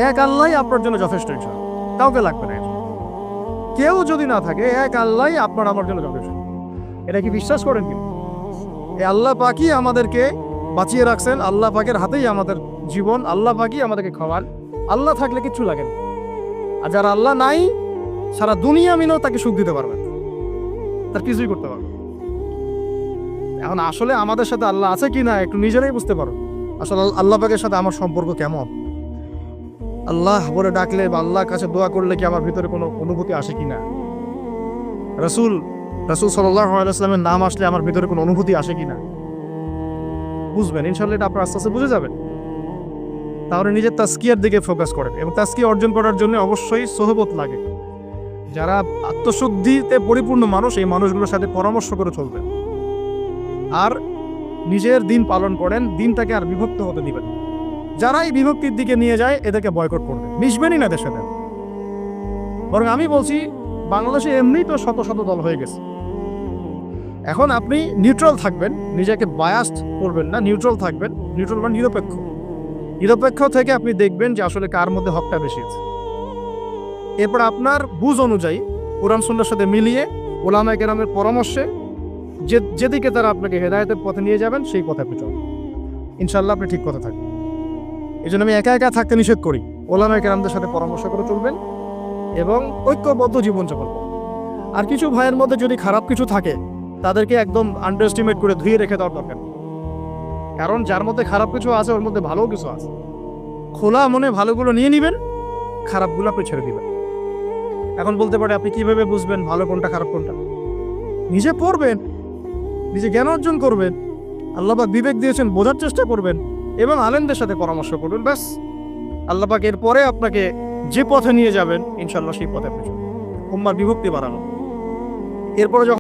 এক আল্লাহই আপনার জন্য যথেষ্ট, ইনশাআল্লাহ কাউকে লাগবে না। কেউ যদি না থাকে, এক আল্লাহই আপনার আমার জন্য যথেষ্ট। এটা কি বিশ্বাস করেন? কিন্তু এই আল্লাহ পাকই আমাদেরকে বাঁচিয়ে রাখছেন, আল্লাহ পাকের হাতেই আমাদের জীবন, আল্লাহ পাকই আমাদেরকে খাওয়ান। আল্লাহ থাকলে কিচ্ছু লাগে না। আর যারা আল্লাহ নাই, সারা দুনিয়া মিলেও তাকে সুখ দিতে পারবেন, তার কিছুই করতে পারবেন। এখন আসলে আমাদের সাথে আল্লাহ আছে কি না একটু নিজেরাই বুঝতে পারো। আসলে আল্লাহ পাকের সাথে আমার সম্পর্ক কেমন? আল্লাহ বলে ডাকলে বা আল্লাহর কাছে দোয়া করলে কি আমার ভিতরে কোনো অনুভূতি আসে কি না? রাসূল সাল্লাল্লাহু আলাইহি ওয়াসাল্লামের নাম আসলে আমার ভিতরে কোনো অনুভূতি আসে কি না? বুঝবেন ইনশাআল্লাহ, এটা আপনার আস্তে আস্তে বুঝে যাবেন। তাহলে নিজের তাজকিয়ার দিকে ফোকাস করেন, এবং তাজকিয়া অর্জন করার জন্য অবশ্যই সোহবত লাগে। যারা আত্মশুদ্ধিতে পরিপূর্ণ মানুষ, এই মানুষগুলোর সাথে পরামর্শ করে চলবেন। আর নিজের দিন পালন করেন, দিনটাকে আর বিভক্ত হতে দিবেন। যারা এই বিভক্তির দিকে নিয়ে যায় এদেরকে বয়কট করবেন, মিশবেনই না এদের সাথে। বরং আমি বলছি, বাংলাদেশে এমনিই তো শত শত দল হয়ে গেছে। এখন আপনি নিউট্রাল থাকবেন, নিজেকে বায়াসড করবেন না, নিউট্রাল থাকবেন। নিউট্রাল মানে নিরপেক্ষ। নিরপেক্ষ থেকে আপনি দেখবেন যে আসলে কার মধ্যে হকটা বেশি আছে। এরপর আপনার বুঝ অনুযায়ী কোরআন সুন্নাহর সাথে মিলিয়ে উলামায়ে কেরামের পরামর্শে যেদিকে তারা আপনাকে হেদায়েতের পথে নিয়ে যাবেন সেই পথে আপনি চলুন। ইনশাআল্লাহ আপনি ঠিক পথে থাকবেন। এই জন্য আমি একা একা থাকতে নিষেধ করি। উলামায়ে কেরামদের সাথে পরামর্শ করে চলবেন এবং ঐক্যবদ্ধ জীবনযাপন করবেন। আর কিছু ভাইয়ের মধ্যে যদি খারাপ কিছু থাকে, তাদেরকে একদম আন্ডার এস্টিমেট করে ধুয়ে রেখে দেওয়ার দরকার। কারণ যার মধ্যে খারাপ কিছু আছে ওর মধ্যে ভালো কিছু আছে। খোলা মনে ভালোগুলো নিয়ে নেবেন, খারাপগুলো আপনি ছেড়ে দিবেন। এখন বলতে পারে, আপনি কিভাবে বুঝবেন ভালো কোনটা খারাপ কোনটা? নিজে পড়বেন, নিজে জ্ঞান অর্জন করবেন, আল্লাহ পাক বিবেক দিয়েছেন, বোঝার চেষ্টা করবেন এবং আলেমদের সাথে পরামর্শ করবেন। ব্যাস, আল্লাহ পাক এরপরে আপনাকে যে পথে নিয়ে যাবেন ইনশাআল্লাহ সেই পথে আপনি চলবেন। উম্মার বিভক্তি বাড়ানো। এরপরে যখন